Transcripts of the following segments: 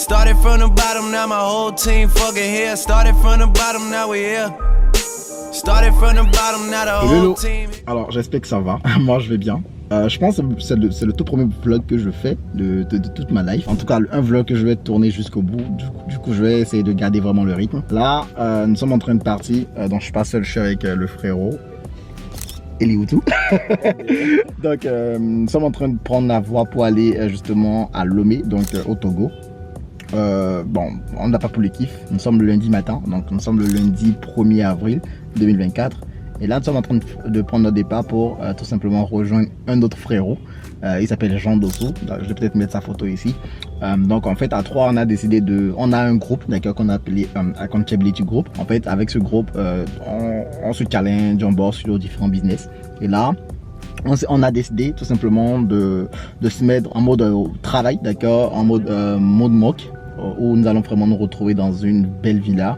Started from the bottom, now my whole team fucking here. Started from the bottom, now we here. Started from the bottom, now the whole team. Alors j'espère que ça va, moi je vais bien. Je pense que c'est le tout premier vlog que je fais de toute ma life. En tout cas, un vlog que je vais tourner jusqu'au bout. Du coup, je vais essayer de garder vraiment le rythme. Là, nous sommes en train de partir. Donc, je suis pas seul, je suis avec le frérot. Elioutou. Donc, nous sommes en train de prendre la voie pour aller justement à Lomé, donc au Togo. Bon, on n'a pas pour le kiff. Nous sommes le lundi matin. Donc, nous sommes le lundi 1er avril 2024. Et là, nous sommes en train de prendre notre départ pour tout simplement rejoindre un autre frérot. Il s'appelle Jean Dosso. Je vais peut-être mettre sa photo ici. Donc, en fait, à trois, on a décidé on a un groupe, d'accord, qu'on a appelé Accountability Group. En fait, avec ce groupe, on se challenge, on bosse sur différents business. Et là, on a décidé tout simplement de se mettre en mode travail, d'accord, en mode mock, où nous allons vraiment nous retrouver dans une belle villa.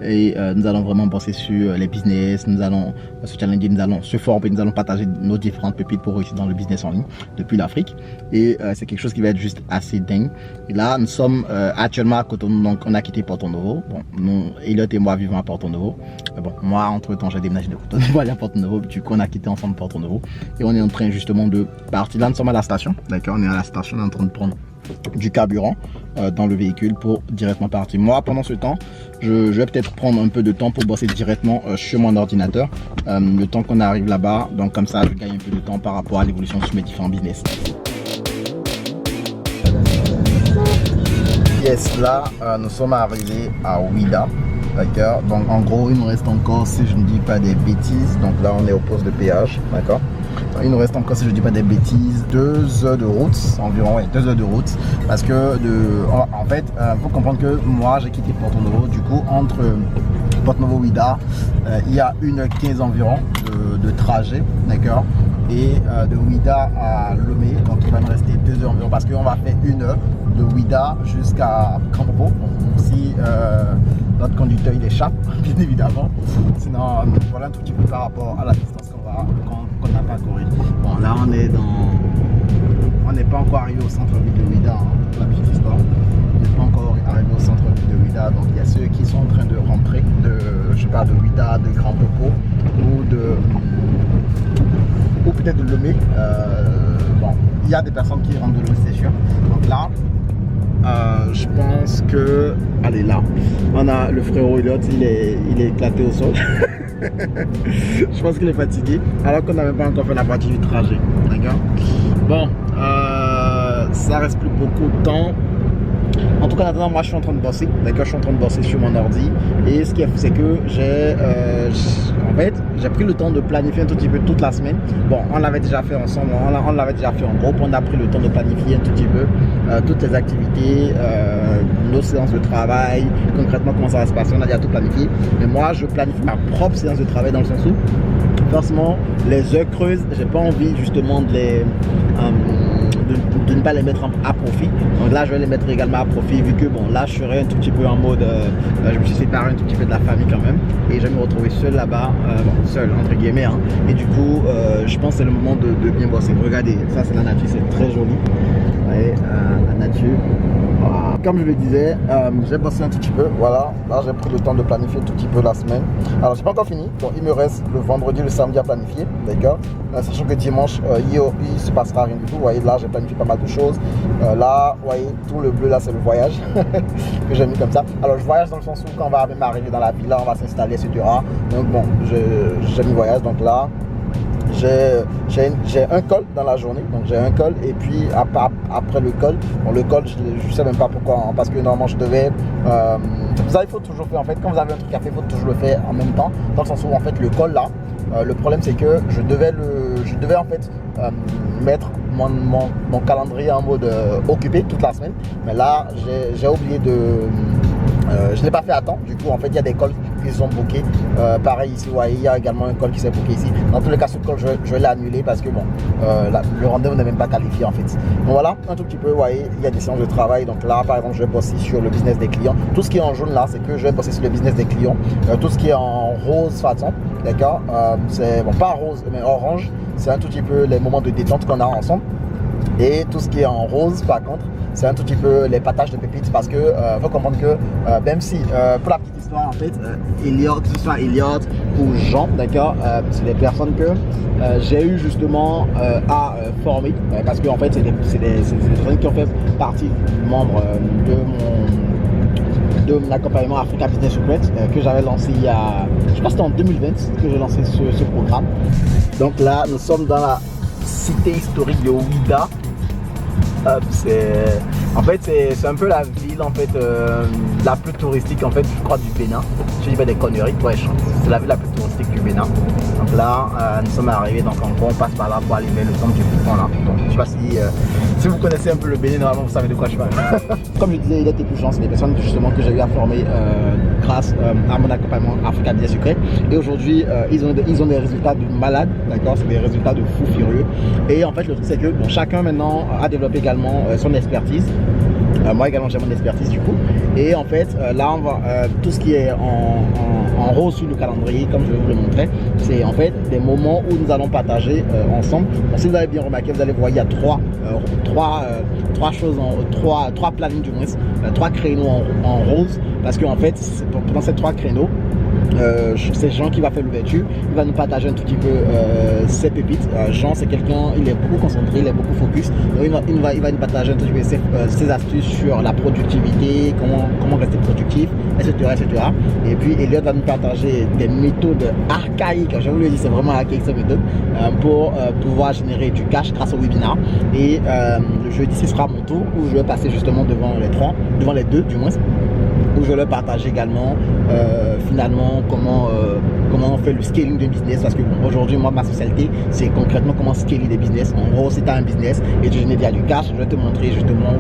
Et nous allons vraiment bosser sur les business, nous allons se challenger, nous allons se former, nous allons partager nos différentes pépites pour réussir dans le business en ligne depuis l'Afrique. Et c'est quelque chose qui va être juste assez dingue. Et là, nous sommes actuellement à Cotonou, donc on a quitté Porto Novo. Bon, nous, Elliot et moi vivons à Porto Novo. Bon, moi, entre temps, j'ai déménagé de Cotonou pour aller à Porto Novo. Du coup, on a quitté ensemble Porto Novo. Et on est en train justement de partir. Là, nous sommes à la station, d'accord, on est à la station, on est en train de prendre du carburant dans le véhicule pour directement partir. Moi, pendant ce temps, je vais peut-être prendre un peu de temps pour bosser directement sur mon ordinateur le temps qu'on arrive là-bas. Donc comme ça, je gagne un peu de temps par rapport à l'évolution sur mes différents business. Yes, là, nous sommes arrivés à Ouidah. D'accord, donc en gros, il nous reste encore, si je ne dis pas des bêtises, donc là on est au poste de péage, d'accord. Il nous reste encore, si je ne dis pas des bêtises, 2 heures de route, environ, ouais, 2 heures de route. Parce que, en fait, il faut comprendre que moi, j'ai quitté Porto Novo. Du coup, entre Porto Novo et Ouidah, il y a 1h15 environ de trajet, d'accord. Et de Ouidah à Lomé, donc il va nous rester 2 heures environ. Parce qu'on va faire 1 heure de Ouidah jusqu'à Campo. Si notre conducteur il échappe, bien évidemment. Sinon, voilà un tout petit peu par rapport à la distance qu'on n'a pas couru. Bon, là on n'est pas encore arrivé au centre-ville de Ouidah, la petite histoire. On n'est pas encore arrivé au centre-ville de Ouidah. Donc il y a ceux qui sont en train de rentrer je sais pas, de Ouidah, de Grand Popo ou peut-être de Lomé. Bon, il y a des personnes qui rentrent de Lomé, c'est sûr. Donc là, je pense que, allez, là, on a le frérot Elliot, il est éclaté au sol. Je pense qu'il est fatigué, alors qu'on n'avait pas encore fait la partie du trajet, d'accord. Bon, ça reste plus beaucoup de temps. En tout cas, maintenant, moi, je suis en train de bosser, d'accord. Je suis en train de bosser sur mon ordi. Et ce qui est fou, c'est que en fait, j'ai pris le temps de planifier un tout petit peu toute la semaine. Bon, on l'avait déjà fait ensemble, on l'avait déjà fait en groupe. On a pris le temps de planifier un tout petit peu toutes les activités, nos séances de travail, concrètement comment ça va se passer. On a déjà tout planifié. Mais moi, je planifie ma propre séance de travail dans le sens où, forcément, les heures creuses, j'ai pas envie justement de ne pas les mettre à profit. Donc là, je vais les mettre également à profit, vu que bon, là, je serai un tout petit peu en mode, je me suis séparé un tout petit peu de la famille quand même, et je vais me retrouver seul là-bas, bon, seul entre guillemets, hein. Et du coup, je pense que c'est le moment de bien bosser. Regardez, ça c'est la nature, c'est très joli. Vous voyez, la nature. Voilà. Comme je le disais, j'ai bossé un tout petit peu. Voilà, là j'ai pris le temps de planifier un tout petit peu la semaine. Alors j'ai pas encore fini, donc il me reste le vendredi, le samedi à planifier, d'accord. Sachant que dimanche, il se passera rien du tout. Vous voyez, là j'ai planifié pas mal de choses. Là, vous voyez, tout le bleu là c'est le voyage que j'ai mis comme ça. Alors je voyage dans le sens où quand on va même arriver dans la villa, on va s'installer, etc. Donc bon, j'ai mis voyage, donc là j'ai un call dans la journée, donc j'ai un call, et puis après le call, bon, le call je sais même pas pourquoi, hein, parce que normalement je devais ça il faut toujours faire, en fait quand vous avez un truc à faire, il faut toujours le faire en même temps, dans le sens où en fait le call là, le problème c'est que je devais en fait mettre mon calendrier en mode occupé toute la semaine, mais là j'ai oublié je ne l'ai pas fait à temps. Du coup, en fait, il y a des calls qui sont bookés. Pareil ici, ouais, il y a également un call qui s'est booké ici. Dans tous les cas, ce call, je vais l'annuler parce que bon, le rendez-vous n'est même pas qualifié en fait. Donc voilà, un tout petit peu, vous voyez, il y a des séances de travail. Donc là, par exemple, je vais bosser sur le business des clients. Tout ce qui est en jaune là, c'est que je vais bosser sur le business des clients. Tout ce qui est en rose, façon, d'accord, c'est bon, pas rose, mais orange. C'est un tout petit peu les moments de détente qu'on a ensemble. Et tout ce qui est en rose, par contre, c'est un tout petit peu les partages de pépites parce que faut comprendre que même si pour la petite histoire en fait, Elliot, que ce soit Elliot ou Jean, d'accord, c'est des personnes que j'ai eu justement à former parce que en fait c'est des personnes qui ont fait partie membre de mon accompagnement Africa Business Secret que j'avais lancé il y a, je pense que c'était en 2020 que j'ai lancé ce programme. Donc là, nous sommes dans la cité historique de Ouidah. En fait, c'est un peu la ville en fait la plus touristique en fait, je crois, du Bénin. Je dis pas des conneries, ouais, c'est la ville la plus touristique du Bénin. Donc là, nous sommes arrivés, donc en gros, on passe par là pour aller vers le temple du Bouffon là. Donc je sais pas si vous connaissez un peu le Bénin, normalement vous savez de quoi je parle. Comme je disais, il était plus chance, c'est des personnes justement que j'ai eu à former grâce à mon accompagnement Africa Business Secret. Et aujourd'hui, ils ont des résultats de malades, d'accord, c'est des résultats de fous furieux. Et en fait, le truc c'est que bon, chacun maintenant a développé également son expertise. Moi également j'ai mon expertise du coup, et en fait là on va tout ce qui est en rose sur le calendrier, comme je vais vous le montrer, c'est en fait des moments où nous allons partager ensemble. Bon, si vous avez bien remarqué, vous allez voir il y a trois choses, trois plannings du moins, trois créneaux en rose, parce qu'en fait pendant ces trois créneaux c'est Jean qui va faire l'ouverture, il va nous partager un tout petit peu ses pépites. Jean c'est quelqu'un, il est beaucoup concentré, il est beaucoup focus, donc il va nous partager un tout petit peu ses astuces sur la productivité, comment rester productif, etc. Et puis Elliot va nous partager des méthodes archaïques, je vous le dis, c'est vraiment archaïque ces méthodes, pour pouvoir générer du cash grâce au webinar. Et le jeudi ce sera mon tour où je vais passer justement devant les deux du moins, où je vais leur partager également finalement comment on fait le scaling de business, parce que bon, aujourd'hui moi ma spécialité c'est concrètement comment scaler des business. En gros, si tu as un business et tu génères du cash, je vais te montrer justement,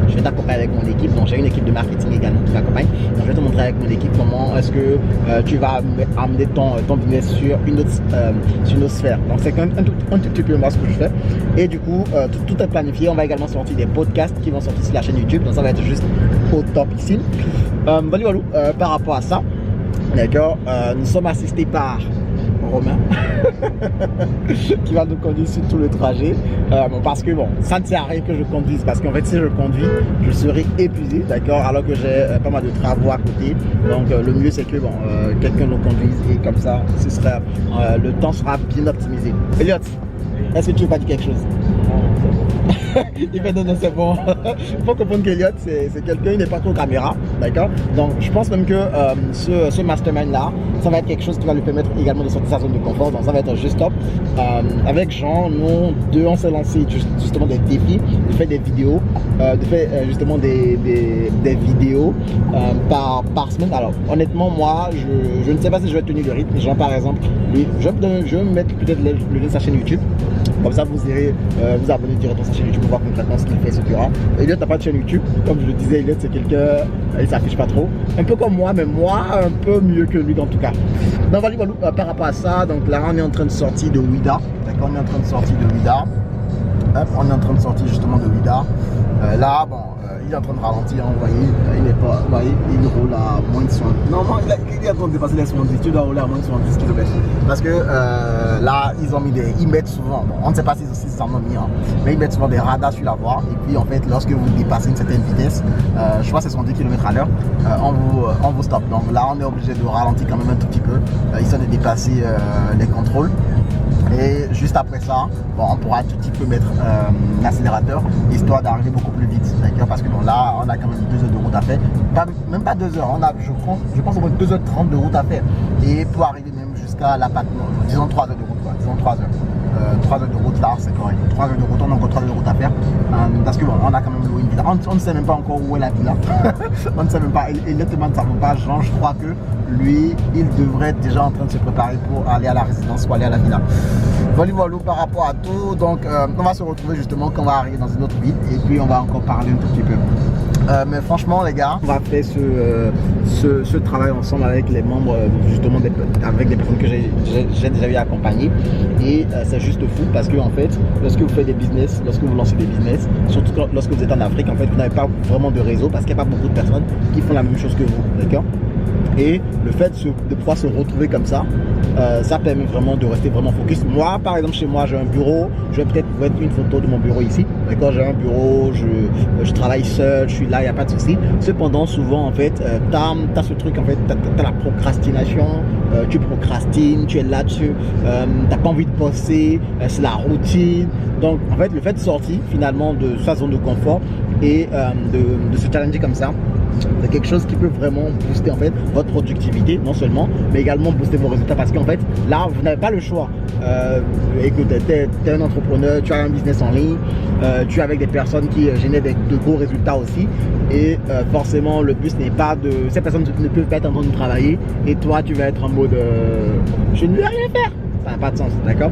je vais t'accompagner avec mon équipe. Donc j'ai une équipe de marketing également qui t'accompagne, donc je vais te montrer avec mon équipe comment est-ce que tu vas amener ton business sur une autre sphère. Donc c'est un tout petit peu moi ce que je fais, et du coup tout est planifié. On va également sortir des podcasts qui vont sortir sur la chaîne YouTube, donc ça va être juste au top ici. Par rapport à ça, d'accord, nous sommes assistés par Romain qui va nous conduire sur tout le trajet, parce que bon, ça ne sert à rien que je conduise, parce qu'en fait si je conduis je serai épuisé, d'accord, alors que j'ai pas mal de travaux à côté. Donc le mieux c'est que bon, quelqu'un nous conduise, et comme ça ce sera le temps sera bien optimisé. Elliot, est-ce que tu veux pas dire quelque chose? Il fait non, c'est bon. Il faut comprendre qu'Elliot c'est quelqu'un, il n'est pas trop caméra, d'accord. Donc je pense même que ce mastermind là, ça va être quelque chose qui va lui permettre également de sortir de sa zone de confort, donc ça va être juste top. Avec Jean, nous deux on s'est lancé justement des défis, de faire des vidéos, de faire justement des vidéos par semaine. Alors honnêtement moi je ne sais pas si je vais tenir le rythme. Jean par exemple, lui, je vais mettre peut-être le lien de sa chaîne YouTube. Comme ça, vous irez vous abonner directement à sa chaîne YouTube pour voir concrètement ce qu'il fait, etc. Elliot n'a pas de chaîne YouTube. Comme je le disais, Elliot, c'est quelqu'un, il s'affiche pas trop. Un peu comme moi, mais moi, un peu mieux que lui, en tout cas. Donc, voilà, par rapport à ça, donc là, on est en train de sortir de Ouidah. D'accord, on est en train de sortir de Ouidah. On est en train de sortir justement de Ouidah. Là, bon, il est en train de ralentir, hein, vous voyez, il roule à moins de 100. Normalement, il est en train de dépasser les 70, tu dois rouler à moins de 70 km. Parce que là, ils mettent souvent, bon, on ne sait pas si ils en ont mis, hein, mais ils mettent souvent des radars sur la voie. Et puis en fait, lorsque vous dépassez une certaine vitesse, je crois que c'est 70 km à l'heure, on vous stoppe. Donc là, on est obligé de ralentir quand même un tout petit peu, histoire de dépasser les contrôles. Et juste après ça, bon, on pourra tout petit peu mettre l'accélérateur, histoire d'arriver beaucoup plus vite, d'accord, parce que bon, là on a quand même 2 heures de route à faire, même pas 2 heures, on a je pense au moins 2h30 de route à faire, et pour arriver même jusqu'à l'abattement, disons 3 heures de route, quoi, disons 3 heures. 3 heures de route là, c'est correct. 3 heures de route, on a encore 3 heures de route à faire, parce que bon, on a quand même loué une villa. On ne sait même pas encore où est la villa. On ne sait même pas, et nettement ne savons pas. Jean, je crois que lui, il devrait être déjà en train de se préparer pour aller à la résidence ou aller à la villa. Voilà par rapport à tout. Donc on va se retrouver justement quand on va arriver dans une autre ville, et puis on va encore parler un tout petit peu. Mais franchement les gars, on va faire ce travail ensemble avec les membres, justement avec des personnes que j'ai déjà eu accompagner, et c'est juste fou parce que en fait, lorsque vous faites des business, lorsque vous lancez des business, surtout lorsque vous êtes en Afrique, en fait vous n'avez pas vraiment de réseau, parce qu'il n'y a pas beaucoup de personnes qui font la même chose que vous, d'accord. Et le fait de pouvoir se retrouver comme ça, Ça permet vraiment de rester vraiment focus. Moi, par exemple, chez moi, j'ai un bureau. Je vais peut-être vous mettre une photo de mon bureau ici. D'accord, j'ai un bureau, je travaille seul, je suis là, il n'y a pas de souci. Cependant, souvent, en fait, tu as ce truc, en fait, tu as la procrastination. Tu procrastines, tu es là-dessus, tu n'as pas envie de bosser, c'est la routine. Donc, en fait, le fait de sortir finalement de sa zone de confort et de se challenger comme ça, c'est quelque chose qui peut vraiment booster en fait votre productivité, non seulement, mais également booster vos résultats, parce qu'en fait, là, vous n'avez pas le choix. Écoute, tu es un entrepreneur, tu as un business en ligne, tu es avec des personnes qui génèrent de gros résultats aussi, et forcément, le but n'est pas de... Ces personnes ne peuvent pas être en train de travailler, et toi, tu vas être en mode je ne veux rien faire. Ça n'a pas de sens, d'accord?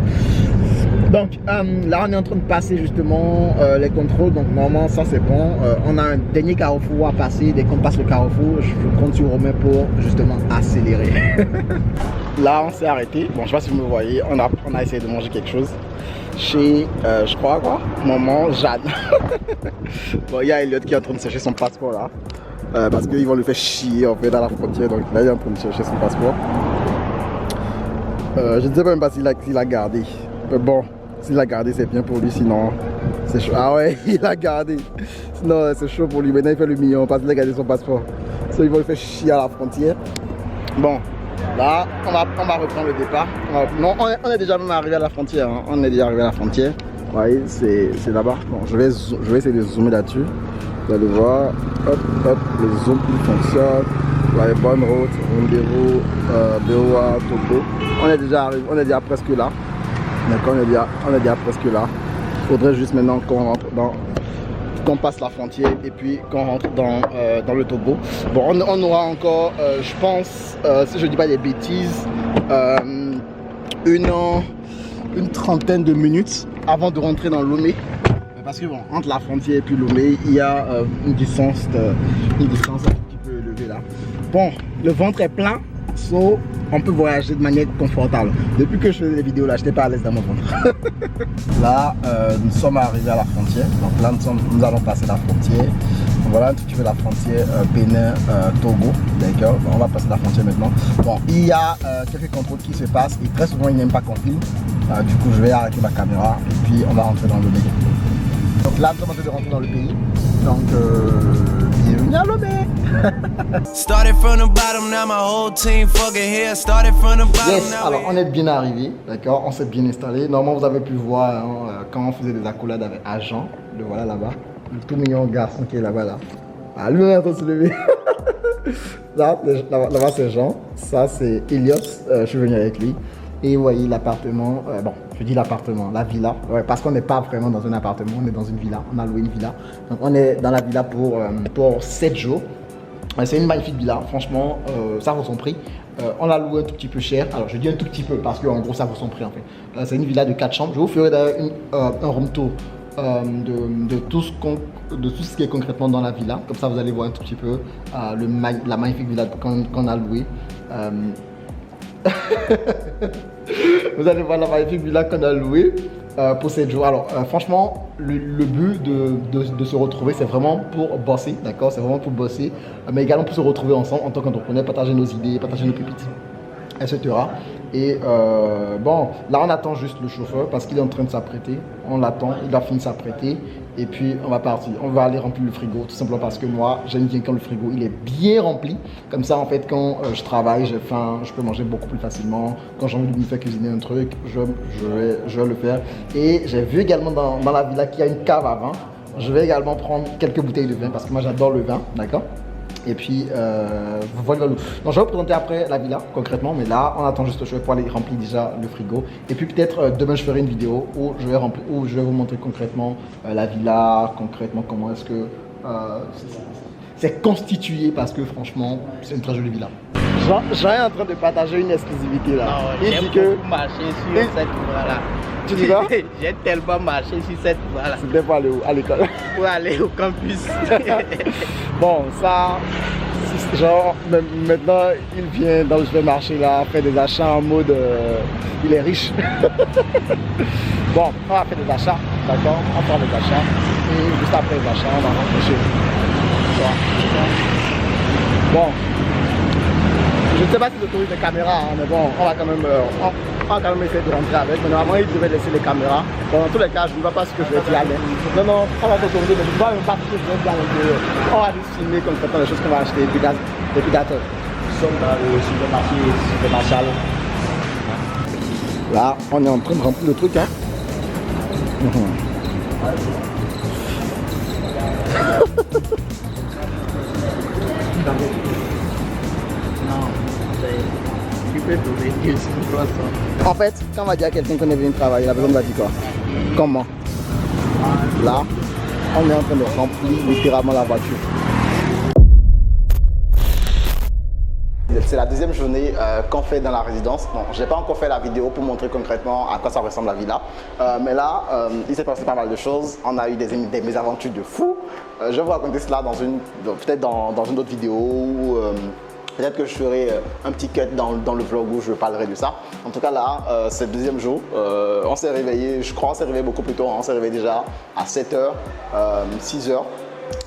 Donc là on est en train de passer justement les contrôles, donc normalement ça c'est bon. On a un dernier carrefour à passer. Dès qu'on passe le carrefour, je compte sur Romain pour justement accélérer. Là on s'est arrêté, bon je sais pas si vous me voyez, on a essayé de manger quelque chose chez je crois quoi, maman Jeanne. Bon, il y a Elliot qui est en train de chercher son passeport là, parce qu'ils vont le faire chier en fait à la frontière, donc là il est en train de chercher son passeport. Je ne sais même pas s'il a gardé, mais bon, s'il a gardé c'est bien pour lui, sinon c'est chaud. Ah ouais, il a gardé, sinon c'est chaud pour lui. Maintenant il fait le million parce qu'il a gardé son passeport, so, ils vont le faire chier à la frontière. Bon, là on va reprendre le départ. Non, on est déjà même arrivé à la frontière, hein. On est déjà arrivé à la frontière. Vous voyez, c'est là-bas. Bon, je vais essayer de zoomer là-dessus. Vous allez voir, hop, hop, le zoom il fonctionne. Ouais, bonne route, Rendez-vous, Beoua, Togo. On est déjà arrivé, on est déjà presque là. D'accord, on est déjà presque là. Il faudrait juste maintenant qu'on passe la frontière et puis qu'on rentre dans le Togo. Bon, on aura encore, je pense, si je ne dis pas des bêtises, une trentaine de minutes avant de rentrer dans Lomé. Parce que bon, entre la frontière et puis Lomé, il y a une distance un petit peu élevée là. Bon, le ventre est plein, so on peut voyager de manière confortable. Depuis que je faisais les vidéos là, je n'étais pas à l'aise dans mon ventre. Là, nous sommes arrivés à la frontière. Donc là, nous allons passer la frontière. Voilà un tout petit peu la frontière Bénin-Togo. D'accord, on va passer la frontière maintenant. Bon, il y a quelques contrôles qui se passent et très souvent, ils n'aiment pas qu'on filme. Du coup, je vais arrêter ma caméra et puis on va rentrer dans le pays. Donc là, nous sommes en train de rentrer dans le pays. Donc, bienvenue à Lomé. Started from the bottom, now my whole team fucking here. Started from the bottom, Yes, now alors on est bien arrivé, d'accord, on s'est bien installé. Normalement, vous avez pu voir hein, quand on faisait des accolades avec Agent, le voilà là-bas, le tout mignon garçon qui est là-bas là. Ah, lui on est en train de se lever. Là-bas c'est Jean, ça c'est Elios, je suis venu avec lui. Et vous voyez l'appartement, bon, je dis l'appartement, la villa, ouais, parce qu'on n'est pas vraiment dans un appartement, on est dans une villa, on a loué une villa. Donc on est dans la villa pour 7 jours. C'est une magnifique villa, franchement, ça vaut son prix. On l'a loué un tout petit peu cher, alors je dis un tout petit peu parce qu'en gros ça vaut son prix en fait. C'est une villa de 4 chambres, je vous ferai d'ailleurs un room tour de tout ce qui est concrètement dans la villa. Comme ça vous allez voir un tout petit peu la magnifique villa qu'on a louée. Vous allez voir la magnifique villa qu'on a louée pour 7 jours. Alors franchement, le but de se retrouver, c'est vraiment pour bosser, d'accord? C'est vraiment pour bosser, mais également pour se retrouver ensemble en tant qu'entrepreneur, partager nos idées, partager nos pépites, etc. Et bon, là on attend juste le chauffeur parce qu'il est en train de s'apprêter. On l'attend, il a fini de s'apprêter. Et puis on va partir, on va aller remplir le frigo, tout simplement parce que moi j'aime bien quand le frigo il est bien rempli. Comme ça en fait quand je travaille, j'ai faim, je peux manger beaucoup plus facilement. Quand j'ai envie de me faire cuisiner un truc, je vais le faire. Et j'ai vu également dans la villa qu'il y a une cave à vin. Je vais également prendre quelques bouteilles de vin parce que moi j'adore le vin, d'accord? Et puis voilà. Donc je vais vous présenter après la villa concrètement, mais là on attend juste le chauffeur pour aller remplir déjà le frigo. Et puis peut-être demain je ferai une vidéo où je vais vous montrer concrètement la villa, concrètement comment est-ce que c'est constitué, parce que franchement c'est une très jolie villa. Jean est en train de partager une exclusivité là. Il dit que marcher sur cette voie-là. Tu dis quoi? J'ai tellement marché sur cette voie-là. C'était pour aller où? À l'école? Pour aller au campus. Bon, ça, genre, maintenant, il vient dans le supermarché là, faire des achats en mode, il est riche. Bon, on va faire des achats, d'accord? On va faire des achats. Et juste après les achats, on va rentrer chez nous. Bon. Je ne sais pas si j'autorise les caméras, hein, mais bon, on va quand même essayer de rentrer avec. Mais normalement, ils devaient laisser les caméras. Bon, dans tous les cas, je ne vois pas ce que je vais dire. Mais non, on va s'autoriser, mais je ne vois même pas ce que je vais dire à l'intérieur. On va juste filmer concrètement les choses qu'on va acheter depuis d'accord. Nous sommes dans le supermarché. Là, on est en train de remplir le truc, hein. Tu peux trouver 200, 300. En fait, quand on va dire à quelqu'un qu'on est venu travailler, la personne va dire quoi? Comment? Là, on est en train de remplir littéralement la voiture. C'est la deuxième journée qu'on fait dans la résidence. Bon, j'ai pas encore fait la vidéo pour montrer concrètement à quoi ça ressemble la villa. Mais là, il s'est passé pas mal de choses. On a eu des mésaventures de fou. Je vais vous raconter cela peut-être dans une autre vidéo. Peut-être que je ferai un petit cut dans le vlog où je parlerai de ça. En tout cas là, c'est le deuxième jour. On s'est réveillé, je crois qu'on s'est réveillé beaucoup plus tôt. On s'est réveillé déjà à 7h, 6h.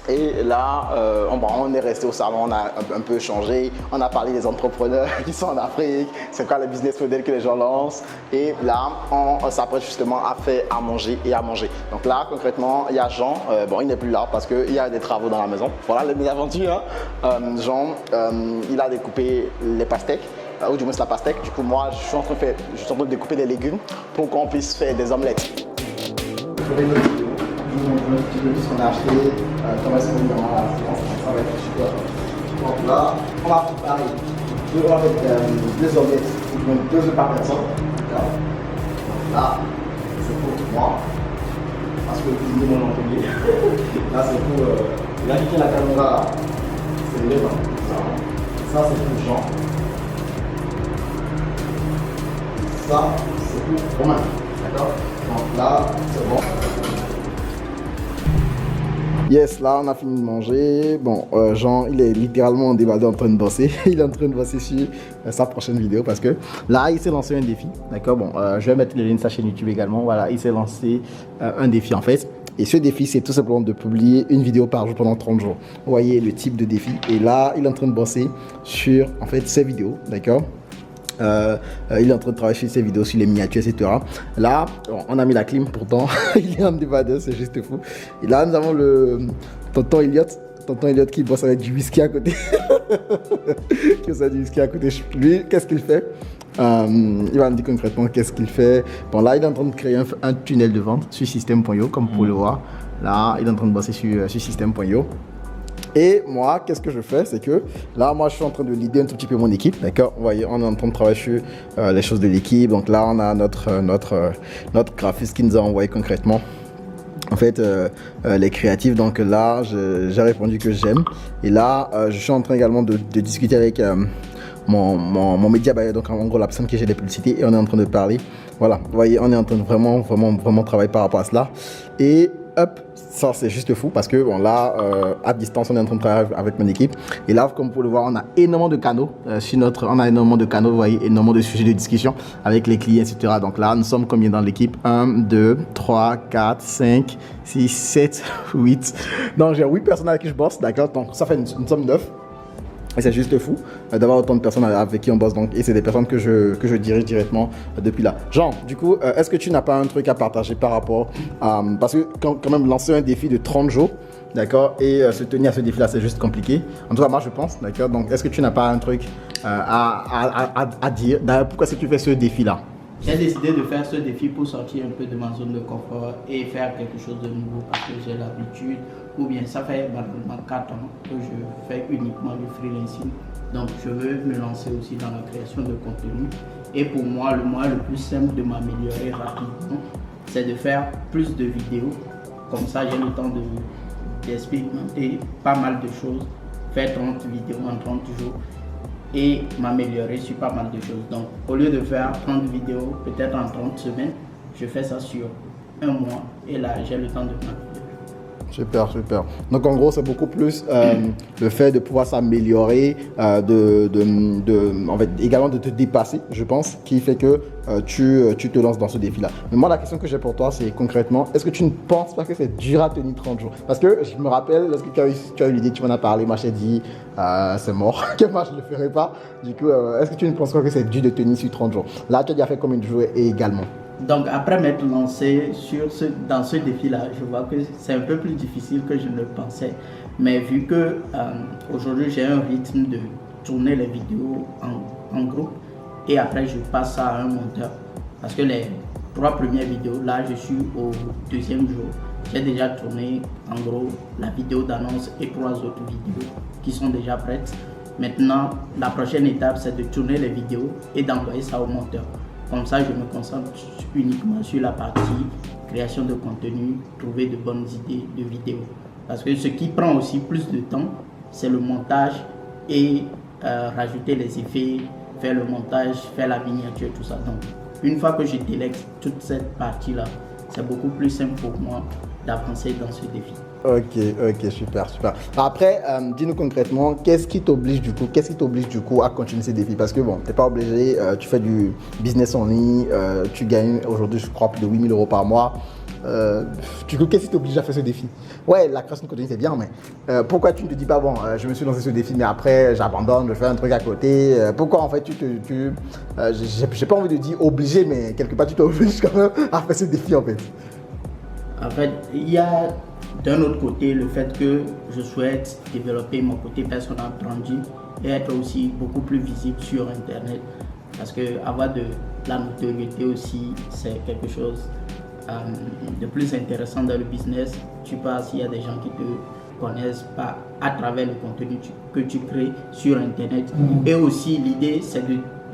Et là, on est resté au salon, on a un peu échangé, on a parlé des entrepreneurs qui sont en Afrique, c'est quoi le business model que les gens lancent. Et là, on s'apprête justement à faire à manger et à manger. Donc là, concrètement, il y a Jean, bon, il n'est plus là parce qu'il y a des travaux dans la maison. Voilà les aventures. Hein. Jean, il a découpé les pastèques. Ou du moins la pastèque. Du coup, moi, je suis en train de découper des légumes pour qu'on puisse faire des omelettes. Un petit peu ce qu'on a acheté, comment est-ce qu'on est dans la séance, ça va être super. Donc là, on va préparer deux omelettes, donc 2 œufs par personne. Donc là, c'est pour moi, parce que cuisiner mon employé. Là, c'est pour. Il a quitté la caméra là, c'est les dents. Ça, c'est pour Jean. Ça, c'est pour Romain. D'accord? Donc là, c'est bon. Yes, là on a fini de manger. Bon, Jean, il est littéralement en débardé en train de bosser. Il est en train de bosser sur sa prochaine vidéo parce que là, il s'est lancé un défi. D'accord, bon, je vais mettre le lien de sa chaîne YouTube également. Voilà, il s'est lancé un défi en fait. Et ce défi, c'est tout simplement de publier une vidéo par jour pendant 30 jours. Vous voyez le type de défi. Et là, il est en train de bosser sur en fait ses vidéos. D'accord. Il est en train de travailler sur ses vidéos, sur les miniatures, etc. Là, on a mis la clim, pourtant, il est en débardeur, c'est juste fou. Et là, nous avons le tonton Elliot qui bosse avec du whisky à côté. Qui bosse avec du whisky à côté. Lui, qu'est-ce qu'il fait? Il va me dire concrètement qu'est-ce qu'il fait. Bon, là, il est en train de créer un tunnel de vente sur System.io, comme vous pouvez le voir. Là, il est en train de bosser sur System.io. Et moi, qu'est-ce que je fais? C'est que là, moi, je suis en train de leader un tout petit peu mon équipe. D'accord? Vous voyez, on est en train de travailler sur les choses de l'équipe. Donc là, on a notre graphiste qui nous a envoyé concrètement en fait les créatifs. Donc là, j'ai répondu que j'aime. Et là, je suis en train également de discuter avec mon média buyer, donc en gros la personne qui gère les publicités, et on est en train de parler. Voilà, vous voyez, on est en train de vraiment travailler par rapport à cela. Et hop, ça c'est juste fou parce que bon là à distance on est en train de travailler avec mon équipe et là comme vous pouvez le voir on a énormément de canaux on a énormément de canaux, vous voyez, énormément de sujets de discussion avec les clients, etc. Donc là nous sommes combien dans l'équipe? 1, 2, 3, 4, 5, 6, 7, 8. Donc j'ai 8 personnes avec qui je bosse, d'accord, donc ça fait nous sommes 9. Et c'est juste fou d'avoir autant de personnes avec qui on bosse. Donc, et c'est des personnes que je dirige directement depuis là. Jean, du coup, est-ce que tu n'as pas un truc à partager par rapport à... parce que quand même lancer un défi de 30 jours, d'accord, et se tenir à ce défi-là, c'est juste compliqué. En tout cas, moi, je pense, d'accord. Donc, est-ce que tu n'as pas un truc à dire? Pourquoi est-ce que tu fais ce défi-là? J'ai décidé de faire ce défi pour sortir un peu de ma zone de confort et faire quelque chose de nouveau parce que j'ai l'habitude, ou bien ça fait maintenant 4 ans que je fais uniquement du freelancing. Donc je veux me lancer aussi dans la création de contenu. Et pour moi, le moyen le plus simple de m'améliorer rapidement, c'est de faire plus de vidéos. Comme ça, j'ai le temps d'expérimenter pas mal de choses, faire 30 vidéos en 30 jours. Et m'améliorer sur pas mal de choses. Donc, au lieu de faire 30 vidéos, peut-être en 30 semaines, je fais ça sur un mois et là, j'ai le temps de m'améliorer. Super, super. Donc en gros, c'est beaucoup plus le fait de pouvoir s'améliorer, en fait, également de te dépasser, je pense, qui fait que tu te lances dans ce défi-là. Mais moi, la question que j'ai pour toi, c'est concrètement, est-ce que tu ne penses pas que c'est dur à tenir 30 jours? Parce que je me rappelle, lorsque tu as eu l'idée, tu m'en as parlé, moi j'ai dit, c'est mort, que moi je ne le ferai pas. Du coup, est-ce que tu ne penses pas que c'est dur de tenir sur 30 jours? Là, tu as déjà fait combien de jours également? Donc après m'être lancé dans ce défi-là, je vois que c'est un peu plus difficile que je ne le pensais. Mais vu que aujourd'hui j'ai un rythme de tourner les vidéos en groupe et après je passe ça à un monteur. Parce que les 3 premières vidéos, là je suis au 2e jour. J'ai déjà tourné en gros la vidéo d'annonce et 3 autres vidéos qui sont déjà prêtes. Maintenant, la prochaine étape c'est de tourner les vidéos et d'envoyer ça au monteur. Comme ça, je me concentre uniquement sur la partie création de contenu, trouver de bonnes idées de vidéos. Parce que ce qui prend aussi plus de temps, c'est le montage et rajouter les effets, faire le montage, faire la miniature, tout ça. Donc, une fois que je délègue toute cette partie-là, c'est beaucoup plus simple pour moi d'avancer dans ce défi. Ok, super. Après, dis-nous concrètement, qu'est-ce qui t'oblige du coup à continuer ces défis? Parce que bon, t'es pas obligé, tu fais du business en ligne, tu gagnes aujourd'hui, je crois, plus de 8 000 € par mois. Du coup, qu'est-ce qui t'oblige à faire ce défi? Ouais, la création de contenu, c'est bien, mais pourquoi tu ne te dis pas, bon, je me suis lancé ce défi, mais après, j'abandonne, je fais un truc à côté. Pourquoi, en fait, j'ai pas envie de dire obligé, mais quelque part, tu t'obliges quand même à faire ce défi, en fait. En fait, il y a d'un autre côté le fait que je souhaite développer mon côté personnel branding et être aussi beaucoup plus visible sur Internet. Parce que avoir de la notoriété aussi, c'est quelque chose de plus intéressant dans le business. Tu passes, il y a des gens qui te connaissent pas à travers le contenu que tu crées sur Internet. Et aussi, l'idée, c'est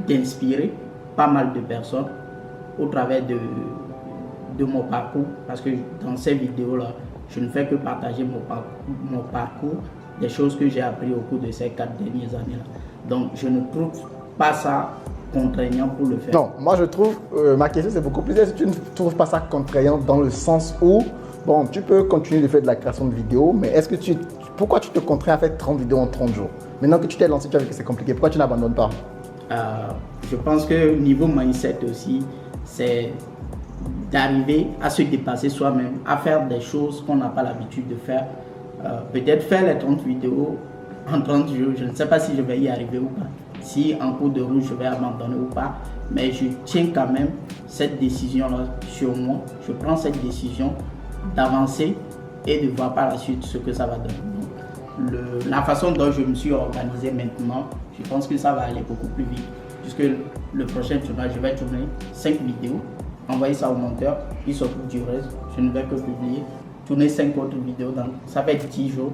d'inspirer pas mal de personnes au travers de mon parcours. Parce que dans ces vidéos-là, je ne fais que partager mon parcours, des choses que j'ai appris au cours de ces 4 dernières années-là. Donc, je ne trouve pas ça contraignant pour le faire. Non, moi je trouve, ma question c'est beaucoup plus, est-ce que tu ne trouves pas ça contraignant dans le sens où, bon, tu peux continuer de faire de la création de vidéos, mais pourquoi tu te contrains à faire 30 vidéos en 30 jours? Maintenant que tu t'es lancé, tu as vu que c'est compliqué, pourquoi tu n'abandonnes pas? Je pense que niveau mindset aussi, c'est d'arriver à se dépasser soi-même, à faire des choses qu'on n'a pas l'habitude de faire. Peut-être faire les 30 vidéos en 30 jours, je ne sais pas si je vais y arriver ou pas, si en cours de route je vais abandonner ou pas, mais je tiens quand même cette décision-là sur moi. Je prends cette décision d'avancer et de voir par la suite ce que ça va donner. Donc, la façon dont je me suis organisé maintenant, je pense que ça va aller beaucoup plus vite, puisque le prochain tournage, je vais tourner 5 vidéos, envoyer ça au monteur, il s'occupe du reste, je ne vais que publier, tourner 5 autres vidéos, donc ça fait 10 jours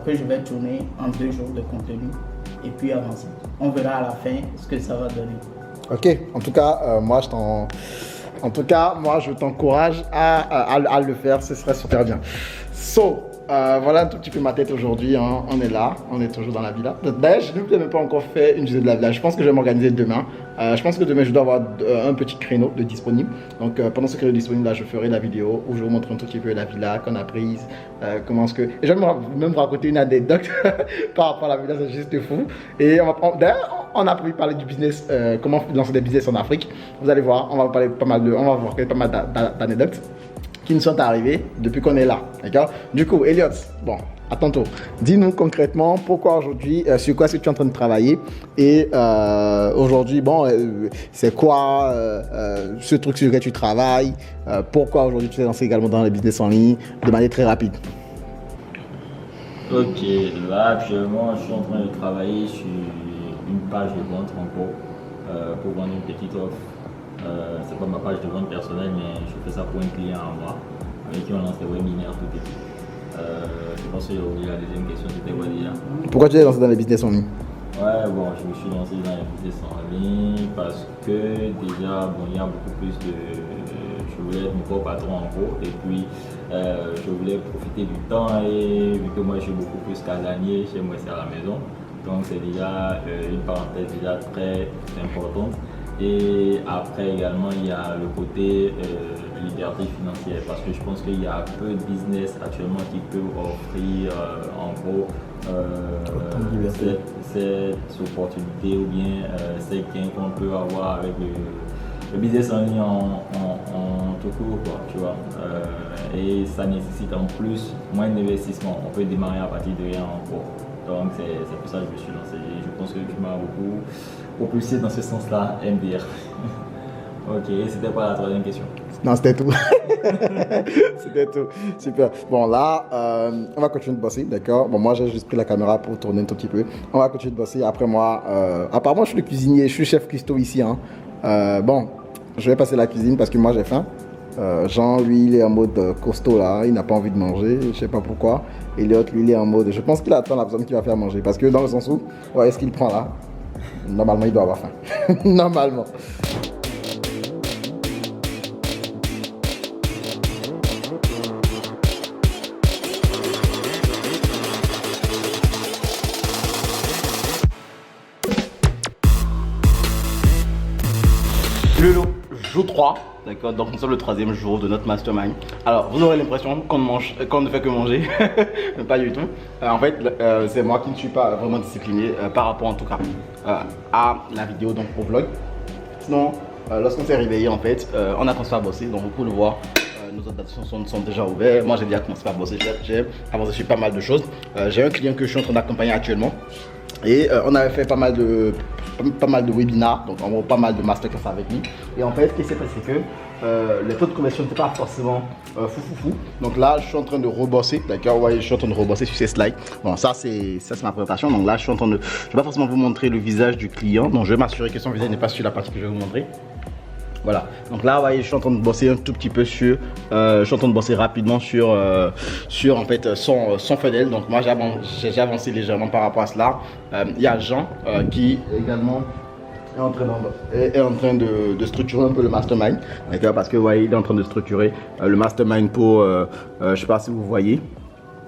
que je vais tourner en 2 jours de contenu et puis avancer. On verra à la fin ce que ça va donner. Ok, en tout cas, moi je t'encourage à le faire, ce serait super bien. Voilà un tout petit peu ma tête aujourd'hui, hein. On est là, on est toujours dans la villa. D'ailleurs, je n'ai même pas encore fait une visite de la villa. Je pense que je vais m'organiser demain. Je pense que demain, je dois avoir un petit créneau de disponible. Donc, pendant ce créneau disponible, là, je ferai la vidéo où je vous montre un tout petit peu la villa qu'on a prise. Comment est-ce que... Et je vais même raconter une anecdote par rapport à la villa, c'est juste fou. Et d'ailleurs, on a pu parler du business, comment lancer des business en Afrique. Vous allez voir, on va parler pas mal d'anecdotes qui nous sont arrivés depuis qu'on est là, d'accord? Du coup, Elliot, bon, à tantôt. Dis-nous concrètement pourquoi aujourd'hui, sur quoi est-ce que tu es en train de travailler et aujourd'hui, bon, c'est quoi ce truc sur lequel tu travailles, pourquoi aujourd'hui tu t'es lancé également dans le business en ligne de manière très rapide. Ok, là actuellement, je suis en train de travailler sur une page de vente en gros pour vendre une petite offre. C'est pas ma page de vente personnelle, mais je fais ça pour un client à moi avec qui on lance des webinaires tout début. Je pense que j'ai oublié la deuxième question, c'était quoi déjà? Pourquoi tu t'es lancé dans les business en ligne? Ouais, bon, je me suis lancé dans les business en ligne parce que déjà, bon, il y a beaucoup plus de... Je voulais être mon propre patron en gros, et puis je voulais profiter du temps, et vu que moi je suis beaucoup plus casanier, chez moi c'est à la maison, donc c'est déjà une parenthèse déjà très importante. Et après également il y a le côté liberté financière parce que je pense qu'il y a peu de business actuellement qui peuvent offrir en gros cette opportunité ou bien ces gains qu'on peut avoir avec le business en ligne en tout court, quoi, tu vois. Et ça nécessite en plus moins d'investissement. On peut démarrer à partir de rien encore. Donc c'est pour ça que je me suis lancé. Et je pense que tu m'as beaucoup propulsé dans ce sens-là, MDR. Ok, c'était pas la troisième question. Non, c'était tout. C'était tout. Super. Bon, là, on va continuer de bosser, d'accord? Bon, moi, j'ai juste pris la caméra pour tourner un tout petit peu. On va continuer de bosser. Après, moi, apparemment, je suis le cuisinier, je suis chef cuistot ici. Hein. Bon, je vais passer la cuisine parce que moi, j'ai faim. Jean, lui, il est en mode costaud là, il n'a pas envie de manger, je sais pas pourquoi. Et l'autre, lui, il est en mode, je pense qu'il attend la personne qui va faire manger. Parce que dans le sens où, ouais, ce qu'il prend là, normalement, il doit avoir faim. Normalement. Le jour 3, d'accord, donc nous sommes le troisième jour de notre mastermind. Alors vous aurez l'impression qu'on ne fait que manger, mais pas du tout. En fait, c'est moi qui ne suis pas vraiment discipliné par rapport en tout cas à la vidéo, donc au vlog. Sinon, lorsqu'on s'est réveillé en fait, on a commencé à bosser, donc vous pouvez le voir. Nos adaptations sont déjà ouvertes. Moi j'ai déjà commencé à bosser, j'ai avancé sur pas mal de choses. J'ai un client que je suis en train d'accompagner actuellement. Et on avait fait pas mal de webinars, donc en gros pas mal de masterclass avec lui. Et en fait, ce qui s'est passé, c'est que les taux de conversion n'étaient pas forcément fou. Donc là, je suis en train de rebosser, d'accord? Ouais, je suis en train de rebosser sur ces slides. Bon, ça c'est ma présentation. Donc là, je ne vais pas forcément vous montrer le visage du client. Donc je vais m'assurer que son visage n'est pas sur la partie que je vais vous montrer. Voilà, donc là, voyez, je suis en train de bosser un tout petit peu sur, je suis en train de bosser rapidement sur en fait son funnel. Donc moi, j'ai avancé légèrement par rapport à cela. Il y a Jean qui également est en train de structurer un peu le mastermind, d'accord, parce que vous voyez, il est en train de structurer le mastermind pour, je sais pas si vous voyez,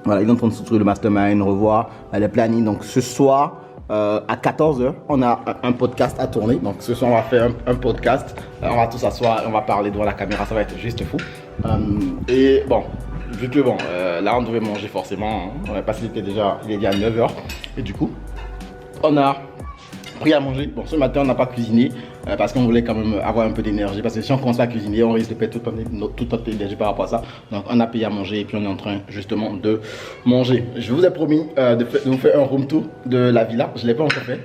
voilà, il est en train de structurer le mastermind, revoir les plannings. Donc ce soir, à 14h, on a un podcast à tourner. Donc ce soir, on va faire un podcast. On va tous s'asseoir, on va parler devant la caméra, ça va être juste fou. Et bon, vu que bon, là on devait manger forcément, hein. On a passé, il est déjà 9h. Et du coup, on a pris à manger. Bon, ce matin, on n'a pas cuisiné parce qu'on voulait quand même avoir un peu d'énergie. Parce que si on commence à cuisiner, on risque de perdre toute notre énergie par rapport à ça. Donc, on a payé à manger et puis on est en train justement de manger. Je vous ai promis de vous faire un room tour de la villa. Je ne l'ai pas encore fait.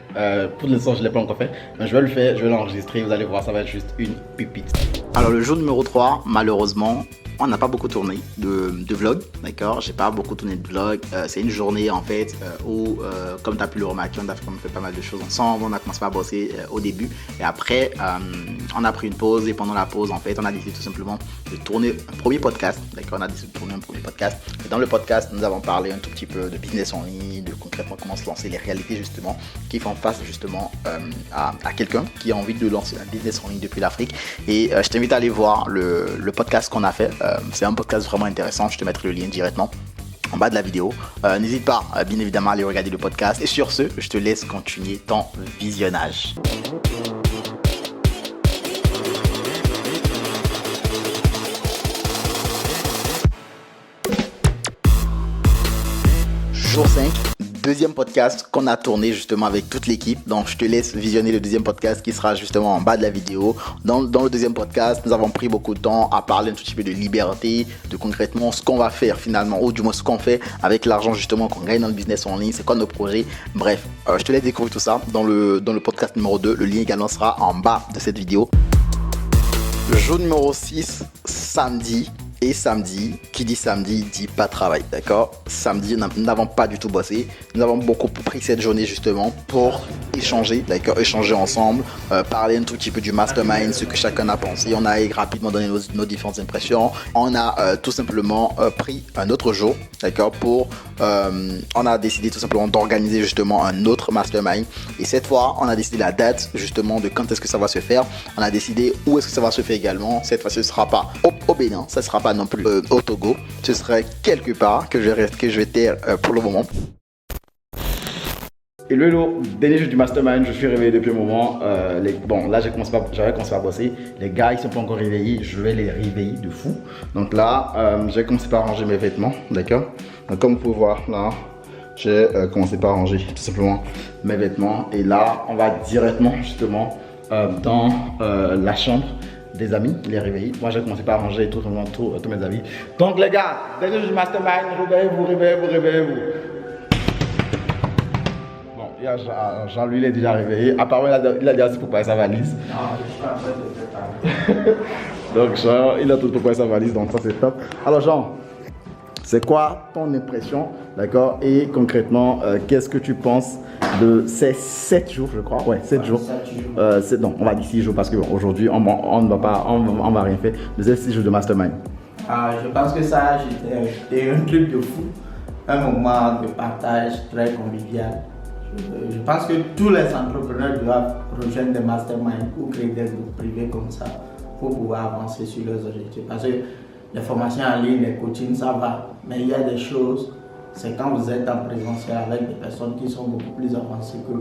Pour l'instant, je ne l'ai pas encore fait. Mais je vais le faire, je vais l'enregistrer. Vous allez voir, ça va être juste une pépite. Alors, le jour numéro 3, malheureusement, on n'a pas beaucoup tourné de vlog, d'accord? J'ai pas beaucoup tourné de vlog. C'est une journée en fait où, comme tu as pu le remarquer, on a fait pas mal de choses ensemble. On a commencé à bosser au début et après, on a pris une pause et pendant la pause, en fait, on a décidé tout simplement de tourner un premier podcast, d'accord? On a décidé de tourner un premier podcast. Et dans le podcast, nous avons parlé un tout petit peu de business en ligne, de concrètement comment se lancer, les réalités justement qui font face justement à quelqu'un qui a envie de lancer un business en ligne depuis l'Afrique. Et je t'invite à aller voir le podcast qu'on a fait. C'est un podcast vraiment intéressant, je te mettrai le lien directement en bas de la vidéo. N'hésite pas bien évidemment à aller regarder le podcast et sur ce, je te laisse continuer ton visionnage. Jour 5, deuxième podcast qu'on a tourné justement avec toute l'équipe. Donc je te laisse visionner le deuxième podcast qui sera justement en bas de la vidéo. Dans le deuxième podcast, nous avons pris beaucoup de temps à parler un tout petit peu de liberté, de concrètement ce qu'on va faire finalement, ou du moins ce qu'on fait avec l'argent justement qu'on gagne dans le business en ligne, c'est quoi nos projets. Bref, je te laisse découvrir tout ça dans le podcast numéro 2. Le lien également sera en bas de cette vidéo. Le jour numéro 6, samedi. Et samedi, qui dit samedi, dit pas travail, d'accord? Samedi, nous n'avons pas du tout bossé. Nous avons beaucoup pris cette journée justement pour échanger, d'accord? Échanger ensemble, parler un tout petit peu du mastermind, ce que chacun a pensé. On a rapidement donné nos différentes impressions. On a tout simplement pris un autre jour, d'accord? On a décidé tout simplement d'organiser justement un autre mastermind. Et cette fois, on a décidé la date justement de quand est-ce que ça va se faire. On a décidé où est-ce que ça va se faire également. Cette fois, ce ne sera pas au Bénin, ça ne sera pas non plus au Togo, ce serait quelque part que je vais taire pour le moment. Hello, dernier jour du mastermind, je suis réveillé depuis un moment. Bon, là j'avais commencé à bosser. Les gars, ils sont pas encore réveillés, je vais les réveiller de fou. Donc là, j'ai commencé par ranger mes vêtements, d'accord. Donc comme vous pouvez voir, là, j'ai commencé par ranger tout simplement mes vêtements. Et là, on va directement justement dans la chambre des amis, les réveiller. Moi, j'ai commencé par ranger tout simplement tous mes amis. Donc les gars, dernier jour du mastermind, réveillez-vous. Jean-Louis, il est déjà réveillé. Apparemment, il a déjà aussi préparé sa valise. Non, je suis en train de préparer. Donc, Jean, il a tout préparé sa valise, donc ça c'est top. Alors, Jean, c'est quoi ton impression, d'accord? Et concrètement, qu'est-ce que tu penses de ces 7 jours, je crois? Ouais, 7 jours. 7 jours. Non, on va dire 6 jours parce qu'aujourd'hui, on va rien faire de ces 6 jours de mastermind. Je pense que ça, c'était un truc de fou. Un moment de partage très convivial. Je pense que tous les entrepreneurs doivent rejoindre des masterminds ou créer des groupes privés comme ça pour pouvoir avancer sur leurs objectifs. Parce que les formations en ligne, les coachings, ça va. Mais il y a des choses, c'est quand vous êtes en présentiel avec des personnes qui sont beaucoup plus avancées que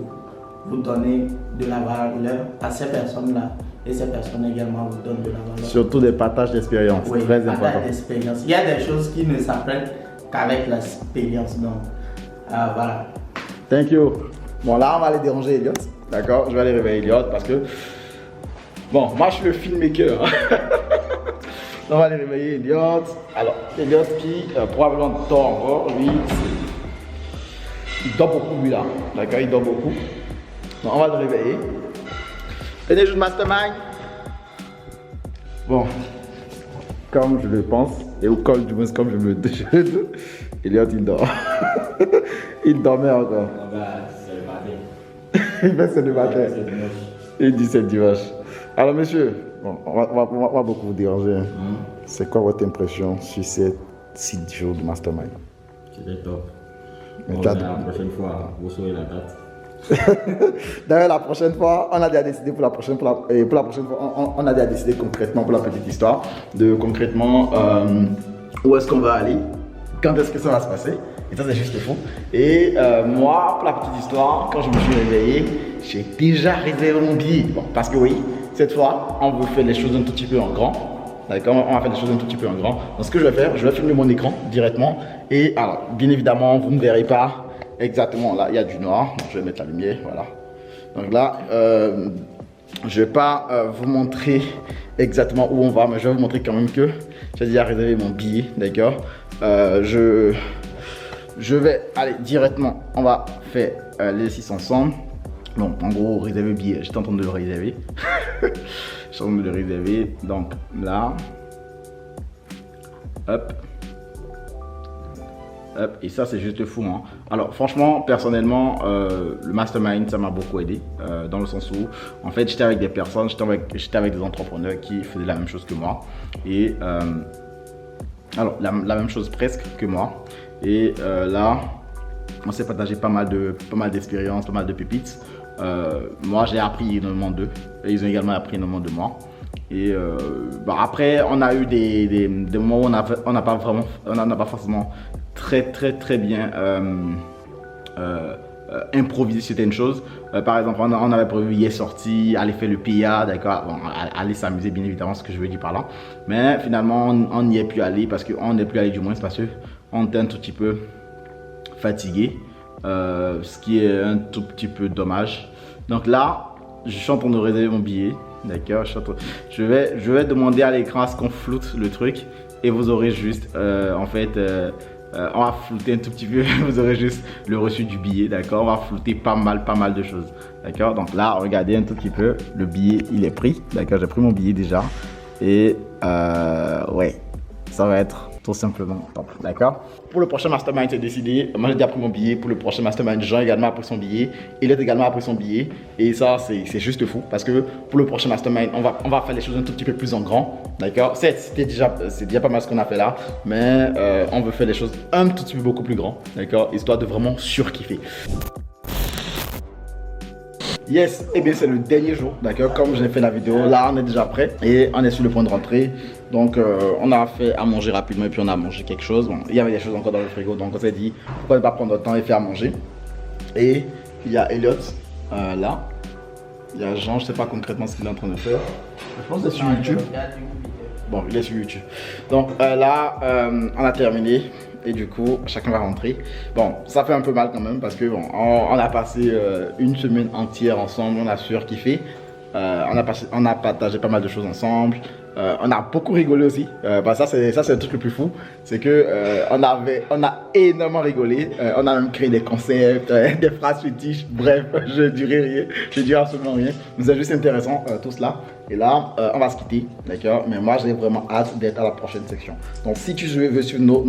vous donnez de la valeur à ces personnes-là. Et ces personnes également vous donnent de la valeur. Surtout des partages d'expérience, oui, très important. Partage d'expérience. Il y a des choses qui ne s'apprennent qu'avec l'expérience. Donc, voilà. Thank you. Bon, là, on va aller déranger Elliot. D'accord? Je vais aller réveiller Elliot parce que... Bon, moi, je suis le filmmaker. On va aller réveiller Elliot. Alors, Elliot qui probablement dort encore. Lui, il dort beaucoup, lui, là. D'accord? Il dort beaucoup. Donc, on va le réveiller. Venez jouer de mastermind. Bon. Comme je le pense, et au col du moins comme je me le Elliot, il dort. Il dormait encore. C'est le matin. Il fait c'est le matin. Il dit c'est dimanche. Alors monsieur, bon, on va beaucoup vous déranger. C'est quoi votre impression sur ces 6 jours de mastermind? C'était top. Mais La prochaine fois, vous saurez la date. D'ailleurs, la prochaine fois, on a déjà décidé pour la prochaine fois, on a déjà décidé concrètement pour la petite histoire de concrètement où est-ce qu'on va aller, quand est-ce que ça va se passer. Et ça, c'est juste fou. Et moi, pour la petite histoire, quand je me suis réveillé, j'ai déjà réservé mon billet. Bon, parce que oui, cette fois, on veut faire les choses un tout petit peu en grand. D'accord? On va faire les choses un tout petit peu en grand. Donc, ce que je vais faire, je vais filmer mon écran directement. Et alors, bien évidemment, vous ne verrez pas exactement. Là, il y a du noir. Donc, je vais mettre la lumière. Voilà. Donc là, je ne vais pas vous montrer exactement où on va, mais je vais vous montrer quand même que j'ai déjà réservé mon billet. D'accord? Je vais aller directement, on va faire les 6 ensemble. Bon, en gros, réserver le billet, j'étais en train de le réserver. J'étais en train de le réserver, donc là. Hop. Hop, et ça c'est juste fou. Hein. Alors franchement, personnellement, le mastermind, ça m'a beaucoup aidé. Dans le sens où, en fait, j'étais avec des personnes, j'étais avec des entrepreneurs qui faisaient la même chose que moi. Et alors, la même chose presque que moi. Et là, on s'est partagé pas mal d'expériences, pas mal de pépites. Moi, j'ai appris énormément d'eux. Et ils ont également appris énormément de moi. Et après, on a eu des moments où on n'a pas forcément très bien improvisé certaines choses. Par exemple, on avait prévu hier sorti, aller faire le PIA, d'accord, bon, aller s'amuser bien évidemment, ce que je veux dire par là. Mais finalement, on n'y est plus allé parce qu'on n'est plus allé du moins parce qu'on était un tout petit peu fatigué, ce qui est un tout petit peu dommage. Donc là, je suis en train de réserver mon billet, d'accord. Je vais demander à l'écran à ce qu'on floute le truc et vous aurez juste, en fait, on va flouter un tout petit peu, vous aurez juste le reçu du billet, d'accord. On va flouter pas mal de choses, d'accord. Donc là, regardez un tout petit peu, le billet il est pris, d'accord. J'ai pris mon billet déjà et ouais, ça va être tout simplement top, d'accord. Pour le prochain mastermind, c'est décidé. Moi j'ai déjà pris mon billet. Pour le prochain mastermind, Jean également a pris son billet. Il est également a pris son billet. Et ça, c'est juste fou parce que pour le prochain mastermind, on va faire les choses un tout petit peu plus en grand, d'accord. C'est déjà pas mal ce qu'on a fait là, mais on veut faire les choses un tout petit peu beaucoup plus grand, d'accord, histoire de vraiment surkiffer. Yes, et bien c'est le dernier jour, d'accord, comme je l'ai fait la vidéo, là on est déjà prêt et on est sur le point de rentrer. Donc on a fait à manger rapidement et puis on a mangé quelque chose. Bon, il y avait des choses encore dans le frigo, donc on s'est dit pourquoi ne pas prendre notre temps et faire à manger. Et Il y a Elliot là. Il y a Jean, je sais pas concrètement ce qu'il est en train de faire. Je pense que c'est sur YouTube. Bon, il est sur YouTube. Donc là, on a terminé. Et du coup, chacun va rentrer. Bon, ça fait un peu mal quand même parce que bon, on a passé une semaine entière ensemble, on a surkiffé. On a partagé pas mal de choses ensemble. On a beaucoup rigolé aussi. Ça c'est le truc le plus fou, c'est que on a énormément rigolé. On a même créé des concepts, des phrases fétiches. Bref, je dirais rien, je dirais absolument rien. Mais c'est juste intéressant tout cela. Et là, on va se quitter, d'accord. Mais moi, j'ai vraiment hâte d'être à la prochaine section. Donc, si tu veux suivre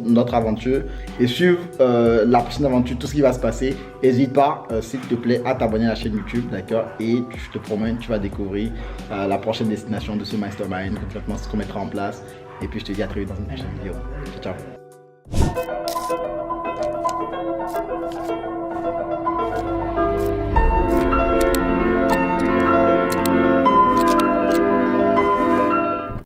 notre aventure et suivre la prochaine aventure, tout ce qui va se passer, n'hésite pas, s'il te plaît, à t'abonner à la chaîne YouTube, d'accord. Et je te promets, tu vas découvrir la prochaine destination de ce mastermind, concrètement ce qu'on mettra en place. Et puis, je te dis à très vite dans une prochaine vidéo. Ciao, ciao.